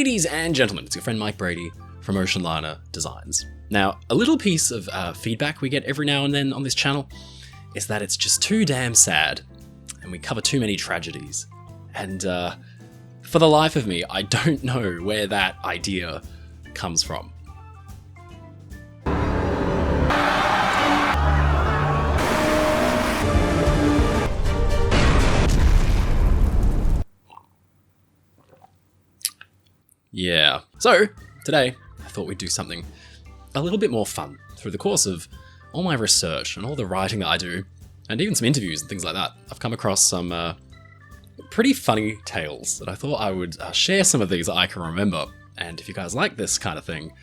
Ladies and gentlemen, it's your friend Mike Brady from Oceanliner Designs. Now, a little piece of feedback we get every now and then on this channel is that it's just too damn sad, and we cover too many tragedies. And for the life of me, I don't know where that idea comes from. Yeah. So, today, I thought we'd do something a little bit more fun. Through the course of all my research and all the writing that I do, and even some interviews and things like that, I've come across some pretty funny tales that I thought I would share some of these that I can remember. And if you guys like this kind of thing,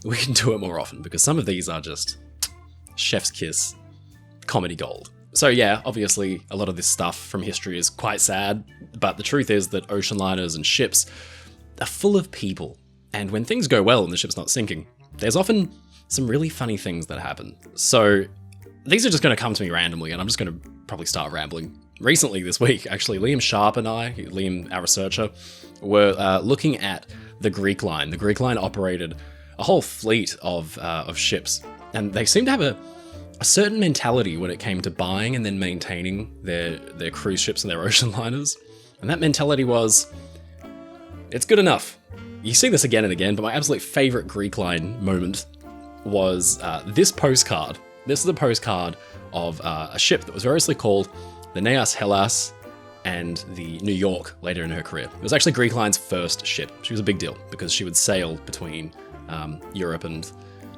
we can do it more often, because some of these are just chef's kiss comedy gold. So yeah, obviously a lot of this stuff from history is quite sad, but the truth is that ocean liners and ships are full of people. And when things go well and the ship's not sinking, there's often some really funny things that happen. So these are just going to come to me randomly, and I'm just going to probably start rambling. Recently this week, actually, Liam Sharp and Liam, our researcher, were looking at the Greek line. The Greek line operated a whole fleet of ships, and they seemed to have a certain mentality when it came to buying and then maintaining their cruise ships and their ocean liners. And that mentality was, it's good enough. You see this again and again, but my absolute favorite Greek line moment was this postcard. This is a postcard of a ship that was variously called the Neas Hellas and the New York later in her career. It was actually Greek line's first ship. She was a big deal because she would sail between Europe and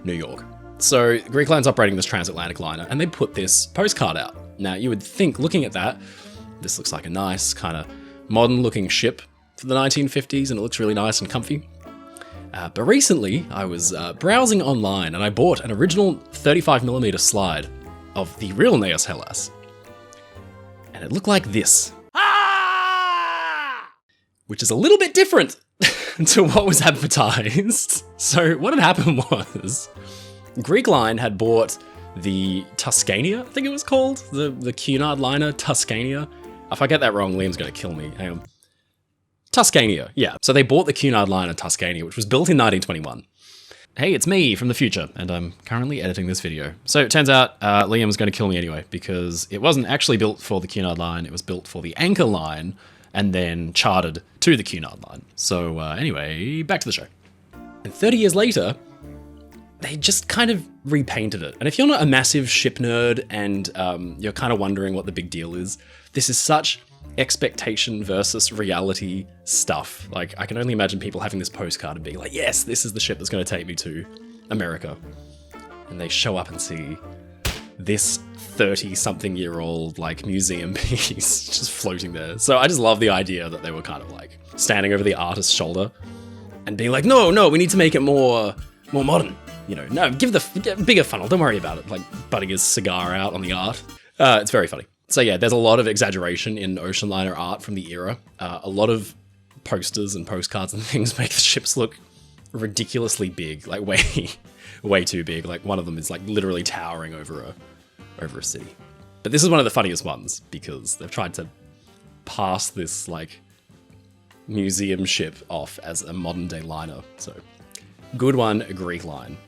New York. So Greek line's operating this transatlantic liner, and they put this postcard out. Now you would think, looking at that, this looks like a nice kind of modern looking ship for the 1950s, and it looks really nice and comfy. But recently, I was browsing online, and I bought an original 35mm slide of the real Neas Hellas. And it looked like this. Which is a little bit different to what was advertised. So what had happened was, Greek Line had bought the Tuscania, I think it was called, the Cunard liner, Tuscania. If I get that wrong, Liam's gonna kill me. Hang on. Tuscania, yeah. So they bought the Cunard liner Tuscania, which was built in 1921. Hey, it's me from the future, and I'm currently editing this video. So it turns out Liam's going to kill me anyway, because it wasn't actually built for the Cunard line, it was built for the Anchor line, and then chartered to the Cunard line. So anyway, back to the show. And 30 years later, they just kind of repainted it. And if you're not a massive ship nerd and you're kind of wondering what the big deal is, this is such expectation versus reality stuff. Like, I can only imagine people having this postcard and being like, yes, this is the ship that's going to take me to America. And they show up and see this 30-something-year-old like museum piece just floating there. So I just love the idea that they were kind of like standing over the artist's shoulder and being like, no, we need to make it more modern. You know, no, give a bigger funnel. Don't worry about it. Like butting his cigar out on the art. It's very funny. So yeah, there's a lot of exaggeration in ocean liner art from the era. A lot of posters and postcards and things make the ships look ridiculously big, like way too big. Like one of them is like literally towering over a city. But this is one of the funniest ones because they've tried to pass this like museum ship off as a modern day liner. So good one, Greek line.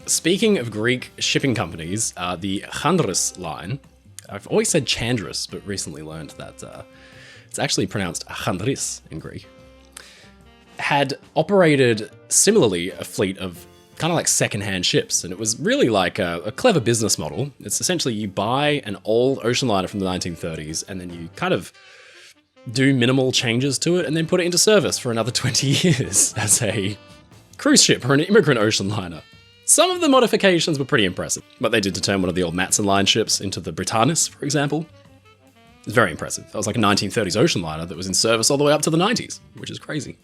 Speaking of Greek shipping companies, the Chandris line, I've always said Chandris, but recently learned that it's actually pronounced Chandris in Greek, had operated similarly a fleet of kind of like secondhand ships. And it was really like a clever business model. It's essentially you buy an old ocean liner from the 1930s and then you kind of do minimal changes to it and then put it into service for another 20 years as a cruise ship or an immigrant ocean liner. Some of the modifications were pretty impressive, but they did turn one of the old Matson line ships into the Britannis, for example. It's very impressive. That was like a 1930s ocean liner that was in service all the way up to the 90s, which is crazy.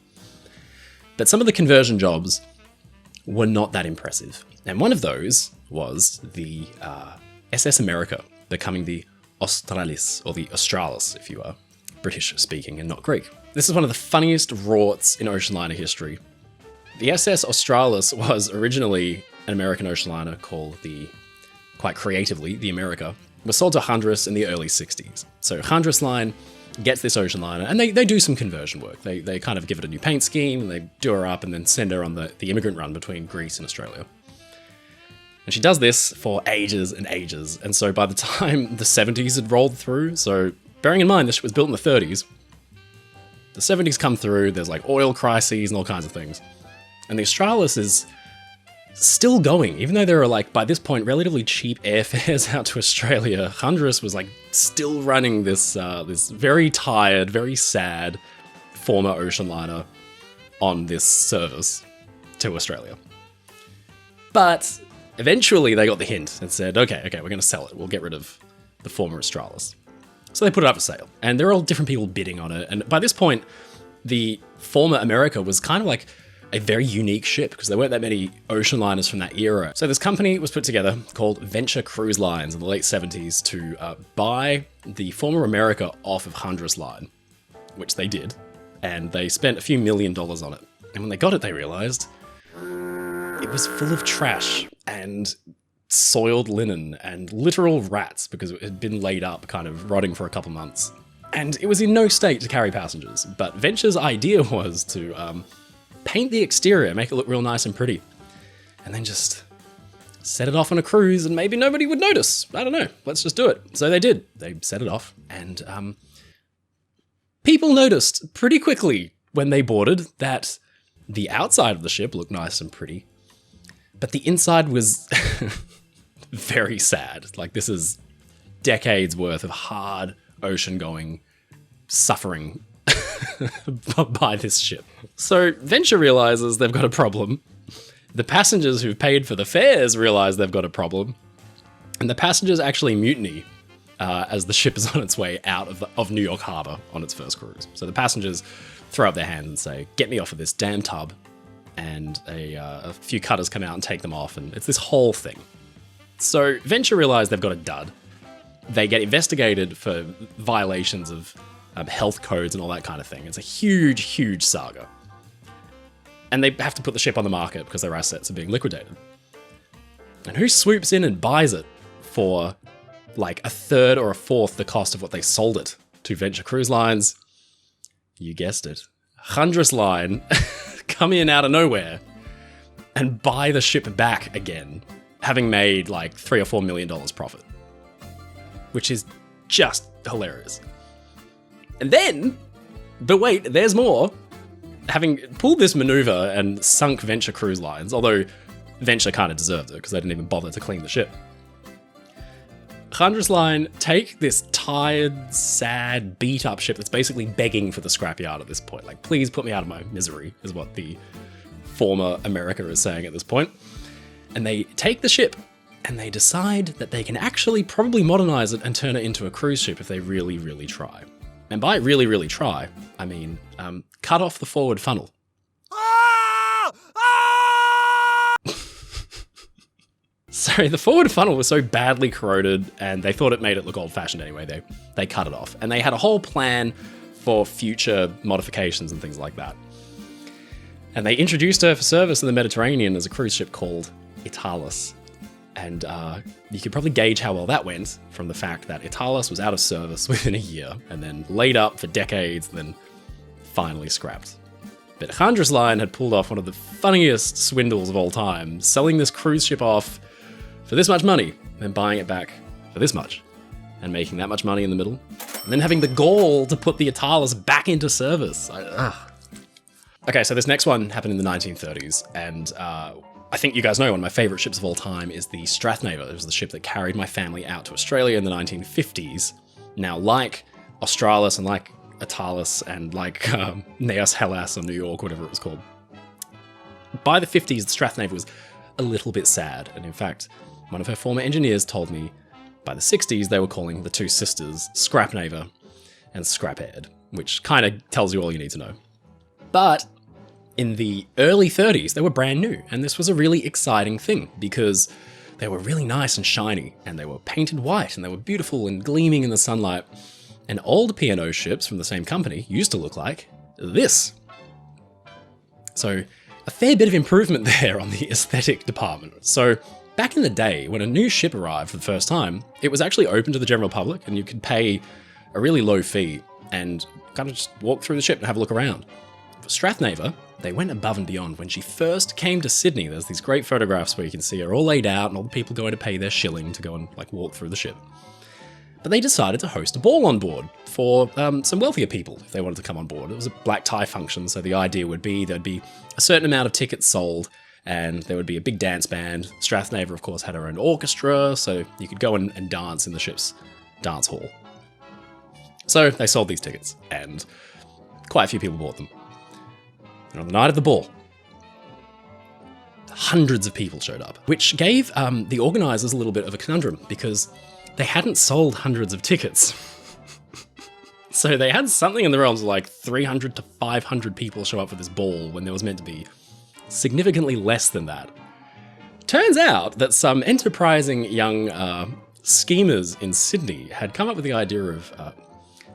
But some of the conversion jobs were not that impressive. And one of those was the SS America becoming the Australis, or the Australis, if you are British speaking and not Greek. This is one of the funniest rorts in ocean liner history. The SS Australis was originally an American ocean liner called quite creatively, the America. It was sold to Chandris in the early 60s. So Chandris line gets this ocean liner, and they do some conversion work. They kind of give it a new paint scheme, and they do her up and then send her on the immigrant run between Greece and Australia. And she does this for ages and ages, and so by the time the 70s had rolled through, so bearing in mind this ship was built in the 30s, the 70s come through, there's like oil crises and all kinds of things, and the Australis is still going, even though there are like, by this point, relatively cheap airfares out to Australia. Hondros was like still running this this very tired, very sad former ocean liner on this service to Australia. But eventually they got the hint and said, okay, we're going to sell it. We'll get rid of the former Australis. So they put it up for sale, and there are all different people bidding on it. And by this point, the former America was kind of like a very unique ship because there weren't that many ocean liners from that era. So this company was put together called Venture Cruise Lines in the late 70s to buy the former America off of Hondros Line, which they did. And they spent a few $1 million on it. And when they got it, they realized it was full of trash and soiled linen and literal rats because it had been laid up, kind of rotting for a couple months. And it was in no state to carry passengers. But Venture's idea was to paint the exterior, make it look real nice and pretty, and then just set it off on a cruise and maybe nobody would notice. I don't know. Let's just do it. So they did. They set it off, and people noticed pretty quickly when they boarded that the outside of the ship looked nice and pretty, but the inside was very sad. Like, this is decades worth of hard ocean-going suffering by this ship. So Venture realizes they've got a problem. The passengers who've paid for the fares realize they've got a problem. And the passengers actually mutiny as the ship is on its way out of New York Harbor on its first cruise. So the passengers throw up their hands and say, get me off of this damn tub. And a few cutters come out and take them off. And it's this whole thing. So Venture realize they've got a dud. They get investigated for violations of health codes and all that kind of thing. It's a huge, huge saga. And they have to put the ship on the market because their assets are being liquidated. And who swoops in and buys it for like a third or a fourth the cost of what they sold it to Venture Cruise Lines? You guessed it. Hondros Line come in out of nowhere and buy the ship back again, having made like $3 or $4 million profit, which is just hilarious. And then, but wait, there's more. Having pulled this maneuver and sunk Venture Cruise Lines, although Venture kind of deserved it because they didn't even bother to clean the ship, Hondros Line take this tired, sad, beat-up ship that's basically begging for the scrapyard at this point. Like, please put me out of my misery, is what the former America is saying at this point. And they take the ship and they decide that they can actually probably modernize it and turn it into a cruise ship if they really, really try. And by really, really try, I mean cut off the forward funnel. So the forward funnel was so badly corroded and they thought it made it look old-fashioned anyway. They cut it off. And they had a whole plan for future modifications and things like that. And they introduced her for service in the Mediterranean as a cruise ship called Australis. And you could probably gauge how well that went from the fact that Australis was out of service within a year and then laid up for decades and then finally scrapped. But Hondros Line had pulled off one of the funniest swindles of all time, selling this cruise ship off for this much money, then buying it back for this much, and making that much money in the middle, and then having the gall to put the Australis back into service. Okay, so this next one happened in the 1930s, and I think you guys know one of my favorite ships of all time is the Strathnaver. It was the ship that carried my family out to Australia in the 1950s. Now, like Australis and like Australis and like Neos Hellas or New York, whatever it was called, by the 50s, the Strathnaver was a little bit sad. And in fact, one of her former engineers told me by the 60s, they were calling the two sisters Scrapnaver and Scraphead, which kind of tells you all you need to know. But in the early 30s, they were brand new, and this was a really exciting thing because they were really nice and shiny, and they were painted white, and they were beautiful and gleaming in the sunlight. And old P&O ships from the same company used to look like this. So a fair bit of improvement there on the aesthetic department. So back in the day, when a new ship arrived for the first time, it was actually open to the general public, and you could pay a really low fee and kind of just walk through the ship and have a look around. For Strathnaver, they went above and beyond. When she first came to Sydney, there's these great photographs where you can see her all laid out and all the people going to pay their shilling to go and like walk through the ship. But they decided to host a ball on board for some wealthier people if they wanted to come on board. It was a black tie function, so the idea would be there'd be a certain amount of tickets sold and there would be a big dance band. Strathnaver, of course, had her own orchestra, so you could go and dance in the ship's dance hall. So they sold these tickets, and quite a few people bought them. And on the night of the ball, hundreds of people showed up, which gave the organisers a little bit of a conundrum because they hadn't sold hundreds of tickets. So they had something in the realms of like 300 to 500 people show up for this ball when there was meant to be significantly less than that. Turns out that some enterprising young schemers in Sydney had come up with the idea of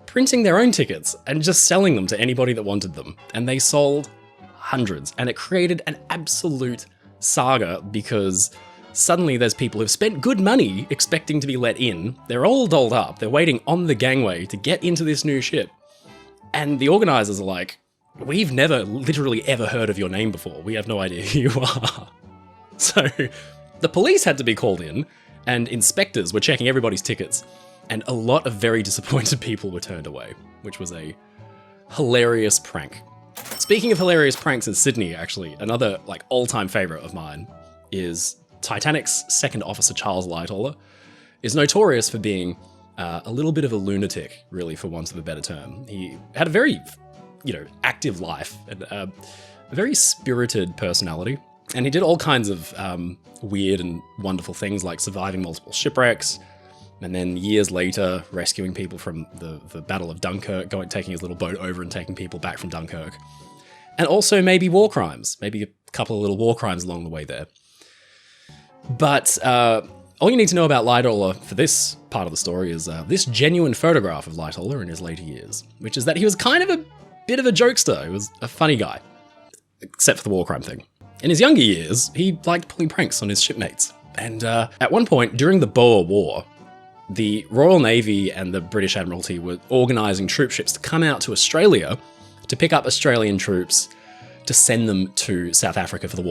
printing their own tickets and just selling them to anybody that wanted them. And they sold hundreds, and it created an absolute saga because suddenly there's people who've spent good money expecting to be let in. They're all dolled up. They're waiting on the gangway to get into this new ship. And the organisers are like, we've never literally ever heard of your name before. We have no idea who you are. So the police had to be called in, and inspectors were checking everybody's tickets, and a lot of very disappointed people were turned away, which was a hilarious prank. Speaking of hilarious pranks in Sydney, actually, another like all-time favourite of mine is Titanic's second officer, Charles Lightoller, is notorious for being a little bit of a lunatic, really, for want of a better term. He had a very, active life and a very spirited personality. And he did all kinds of weird and wonderful things like surviving multiple shipwrecks, and then years later rescuing people from the Battle of Dunkirk, taking his little boat over and taking people back from Dunkirk. And also maybe war crimes, maybe a couple of little war crimes along the way there. But all you need to know about Lightoller for this part of the story is this genuine photograph of Lightoller in his later years, which is that he was kind of a bit of a jokester. He was a funny guy, except for the war crime thing. In his younger years, he liked pulling pranks on his shipmates. And at one point, during the Boer War, the Royal Navy and the British Admiralty were organising troop ships to come out to Australia to pick up Australian troops to send them to South Africa for the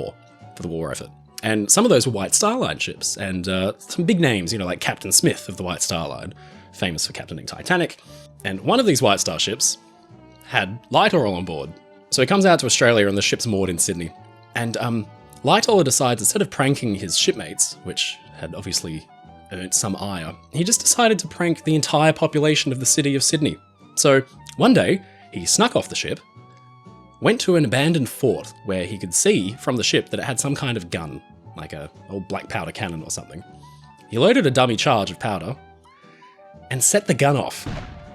war effort. And some of those were White Star Line ships, and some big names, like Captain Smith of the White Star Line, famous for captaining Titanic. And one of these White Star ships had Lightoller on board. So he comes out to Australia and the ship's moored in Sydney. And Lightoller decides, instead of pranking his shipmates, which had obviously earned some ire, he just decided to prank the entire population of the city of Sydney. So one day, he snuck off the ship, went to an abandoned fort where he could see from the ship that it had some kind of gun, like a old black powder cannon or something. He loaded a dummy charge of powder and set the gun off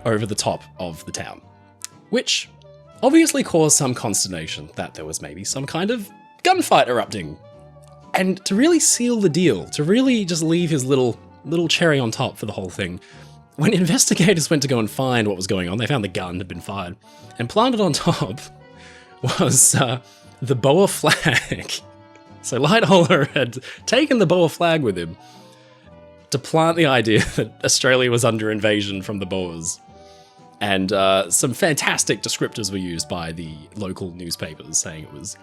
over the top of the town, which obviously caused some consternation that there was maybe some kind of gunfight erupting. And to really seal the deal, to really just leave his little cherry on top for the whole thing, when investigators went to go and find what was going on, they found the gun had been fired, and planted on top was the Boer flag. So Lightoller had taken the Boer flag with him to plant the idea that Australia was under invasion from the Boers. And some fantastic descriptors were used by the local newspapers, saying it was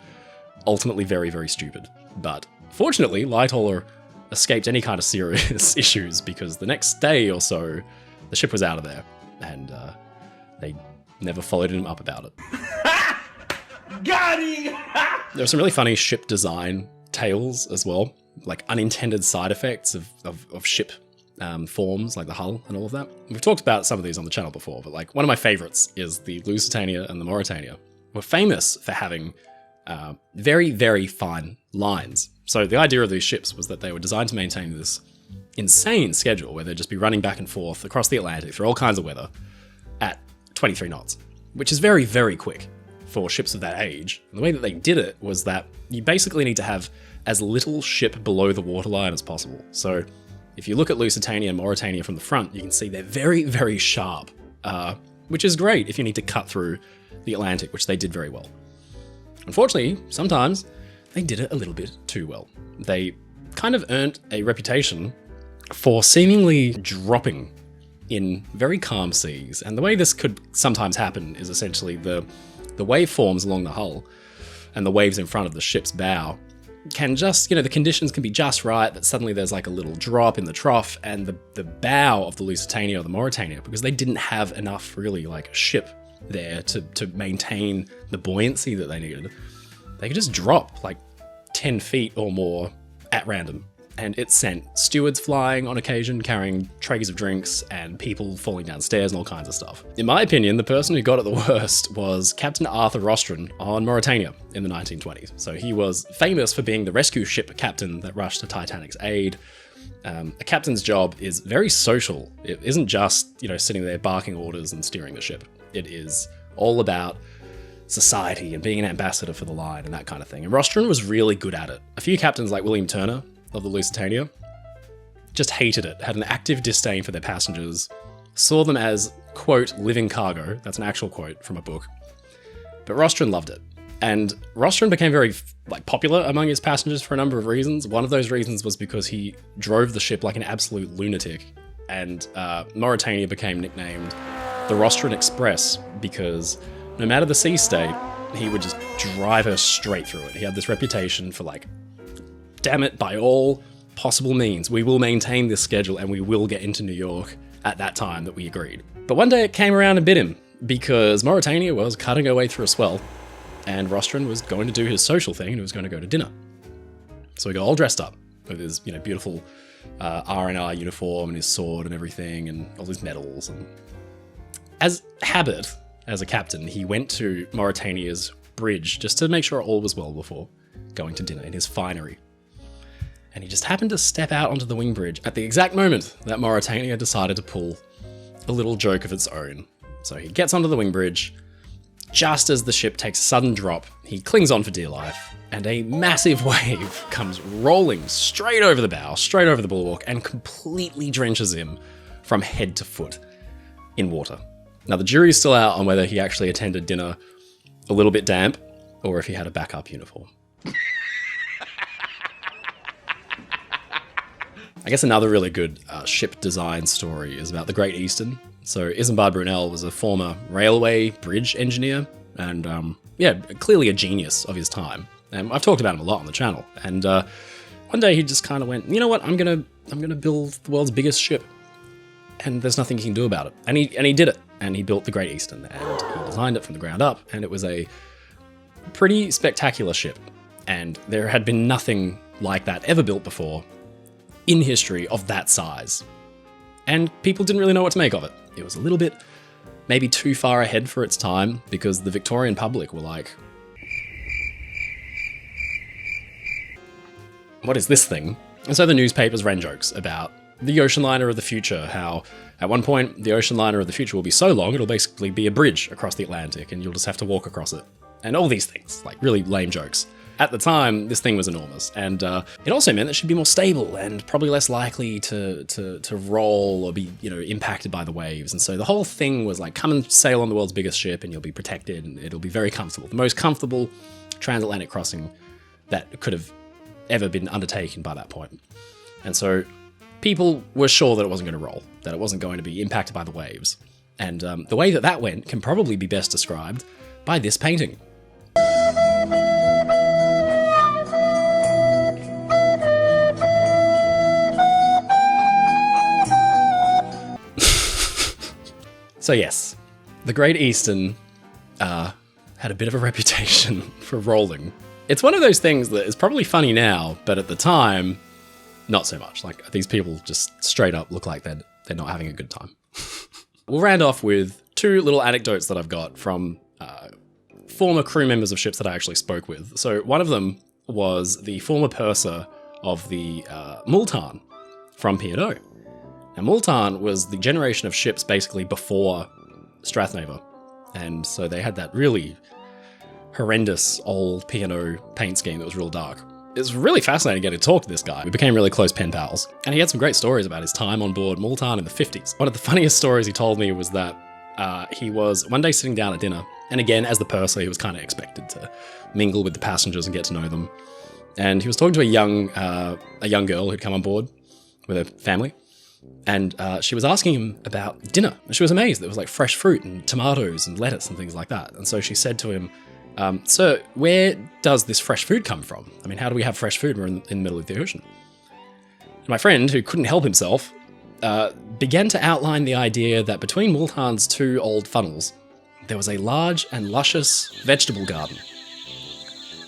ultimately very, very stupid. But fortunately, Lightoller escaped any kind of serious issues, because the next day or so, the ship was out of there, and they never followed him up about it. Got him! There are some really funny ship design tales as well, like unintended side effects of ship forms, like the hull and all of that. We've talked about some of these on the channel before, but like one of my favorites is the Lusitania and the Mauritania. Were famous for having very, very fine lines. So the idea of these ships was that they were designed to maintain this insane schedule where they'd just be running back and forth across the Atlantic through all kinds of weather at 23 knots, which is very, very quick for ships of that age. And the way that they did it was that you basically need to have as little ship below the waterline as possible. So if you look at Lusitania and Mauritania from the front, you can see they're very, very sharp, which is great if you need to cut through the Atlantic, which they did very well. Unfortunately, sometimes they did it a little bit too well. They kind of earned a reputation for seemingly dropping in very calm seas. And the way this could sometimes happen is essentially the wave forms along the hull and the waves in front of the ship's bow can just, the conditions can be just right that suddenly there's like a little drop in the trough, and the bow of the Lusitania or the Mauritania, because they didn't have enough really like ship there to maintain the buoyancy that they needed, they could just drop like 10 feet or more at random. And it sent stewards flying on occasion, carrying trays of drinks, and people falling downstairs and all kinds of stuff. In my opinion, the person who got it the worst was Captain Arthur Rostron on Mauritania in the 1920s. So he was famous for being the rescue ship captain that rushed to Titanic's aid. A captain's job is very social. It isn't just, sitting there barking orders and steering the ship. It is all about society and being an ambassador for the line and that kind of thing. And Rostron was really good at it. A few captains like William Turner of the Lusitania just hated it, had an active disdain for their passengers, saw them as, quote, living cargo. That's an actual quote from a book. But Rostron loved it. And Rostron became very popular among his passengers for a number of reasons. One of those reasons was because he drove the ship like an absolute lunatic. And Mauritania became nicknamed the Rostron Express because no matter the sea state, he would just drive her straight through it. He had this reputation for damn it, by all possible means, we will maintain this schedule and we will get into New York at that time that we agreed. But one day it came around and bit him, because Mauritania was cutting her way through a swell, and Rostron was going to do his social thing and he was going to go to dinner. So he got all dressed up with his, beautiful R&R uniform and his sword and everything and all his medals. And as habit, as a captain, he went to Mauritania's bridge just to make sure all was well before going to dinner in his finery. And he just happened to step out onto the wing bridge at the exact moment that Mauritania decided to pull a little joke of its own. So he gets onto the wing bridge. Just as the ship takes a sudden drop, he clings on for dear life, and a massive wave comes rolling straight over the bow, straight over the bulwark, and completely drenches him from head to foot in water. Now, the jury's still out on whether he actually attended dinner a little bit damp, or if he had a backup uniform. I guess another really good ship design story is about the Great Eastern. So Isambard Brunel was a former railway bridge engineer and, clearly a genius of his time. And I've talked about him a lot on the channel. And one day he just kind of went, you know what, I'm gonna build the world's biggest ship, and there's nothing he can do about it. And he did it. And he built the Great Eastern, and he designed it from the ground up, and it was a pretty spectacular ship. And there had been nothing like that ever built before in history of that size. And people didn't really know what to make of it. It was a little bit maybe too far ahead for its time, because the Victorian public were like, what is this thing? And so the newspapers ran jokes about the Oceanliner of the future, how at one point the Oceanliner of the future will be so long it'll basically be a bridge across the Atlantic and you'll just have to walk across it. And all these things, really lame jokes. At the time, this thing was enormous, and it also meant that she'd be more stable and probably less likely to roll or be, impacted by the waves. And so the whole thing was come and sail on the world's biggest ship and you'll be protected and it'll be very comfortable. The most comfortable transatlantic crossing that could have ever been undertaken by that point. And so people were sure that it wasn't going to roll, that it wasn't going to be impacted by the waves. And the way that went can probably be best described by this painting. So yes, the Great Eastern had a bit of a reputation for rolling. It's one of those things that is probably funny now, but at the time, not so much. These people just straight up look like they're not having a good time. We'll round off with two little anecdotes that I've got from former crew members of ships that I actually spoke with. So one of them was the former purser of the Multan from P&O. Now, Multan was the generation of ships basically before Strathneva. And so they had that really horrendous old P&O paint scheme that was real dark. It was really fascinating getting to talk to this guy. We became really close pen pals. And he had some great stories about his time on board Multan in the 50s. One of the funniest stories he told me was that he was one day sitting down at dinner. And again, as the purser, he was kind of expected to mingle with the passengers and get to know them. And he was talking to a young girl who'd come on board with her family. And she was asking him about dinner. And she was amazed. There was like fresh fruit and tomatoes and lettuce and things like that. And so she said to him, "Sir, where does this fresh food come from? I mean, how do we have fresh food? We're in the middle of the ocean." And my friend, who couldn't help himself, began to outline the idea that between Multan's two old funnels, there was a large and luscious vegetable garden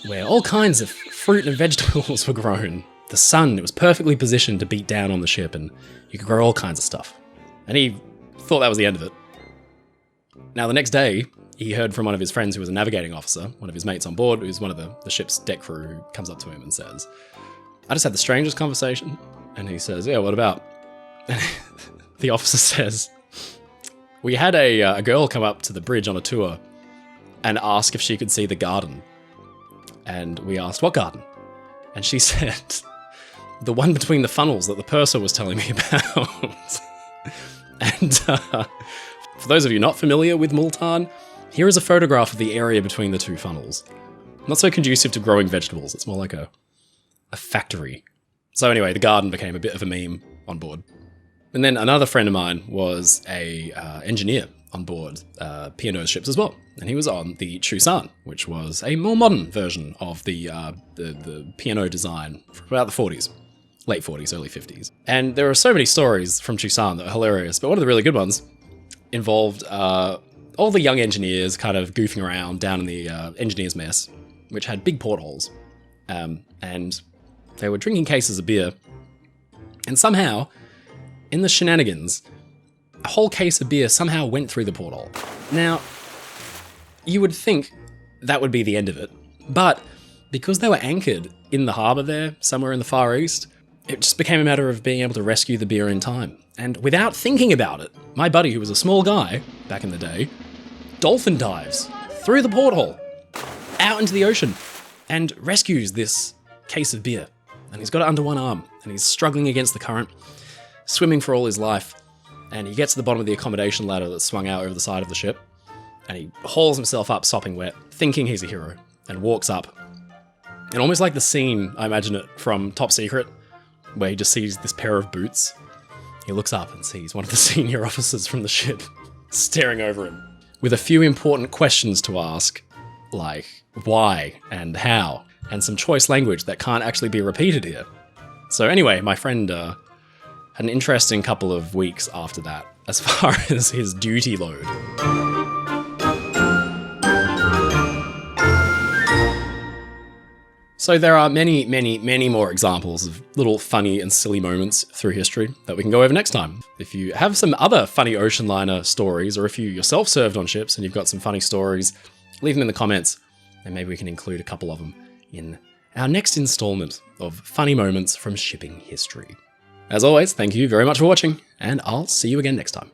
where all kinds of fruit and vegetables were grown. The sun, it was perfectly positioned to beat down on the ship, and you could grow all kinds of stuff. And he thought that was the end of it. Now, the next day, he heard from one of his friends who was a navigating officer, one of his mates on board, who's one of the ship's deck crew, who comes up to him and says, "I just had the strangest conversation." And he says, "Yeah, what about?" The officer says, "We had a girl come up to the bridge on a tour and ask if she could see the garden. And we asked, what garden? And she said, the one between the funnels that the purser was telling me about." And for those of you not familiar with Multan, here is a photograph of the area between the two funnels. Not so conducive to growing vegetables. It's more like a factory. So anyway, the garden became a bit of a meme on board. And then another friend of mine was a engineer on board P&O ships as well. And he was on the Chusan, which was a more modern version of the P&O design from about the 40s. Late 40s, early 50s. And there are so many stories from Chusan that are hilarious, but one of the really good ones involved all the young engineers kind of goofing around down in the engineer's mess, which had big portholes. And they were drinking cases of beer. And somehow, in the shenanigans, a whole case of beer somehow went through the porthole. Now, you would think that would be the end of it, but because they were anchored in the harbour there, somewhere in the Far East, it just became a matter of being able to rescue the beer in time. And without thinking about it, my buddy, who was a small guy back in the day, dolphin dives through the porthole, out into the ocean, and rescues this case of beer. And he's got it under one arm, and he's struggling against the current, swimming for all his life. And he gets to the bottom of the accommodation ladder that's swung out over the side of the ship, and he hauls himself up sopping wet, thinking he's a hero, and walks up. And almost like the scene, I imagine it, from Top Secret, where he just sees this pair of boots. He looks up and sees one of the senior officers from the ship staring over him, with a few important questions to ask, like why and how, and some choice language that can't actually be repeated here. So anyway, my friend had an interesting couple of weeks after that, as far as his duty load. So there are many, many, many more examples of little funny and silly moments through history that we can go over next time. If you have some other funny ocean liner stories, or if you yourself served on ships and you've got some funny stories, leave them in the comments, and maybe we can include a couple of them in our next installment of funny moments from shipping history. As always, thank you very much for watching, and I'll see you again next time.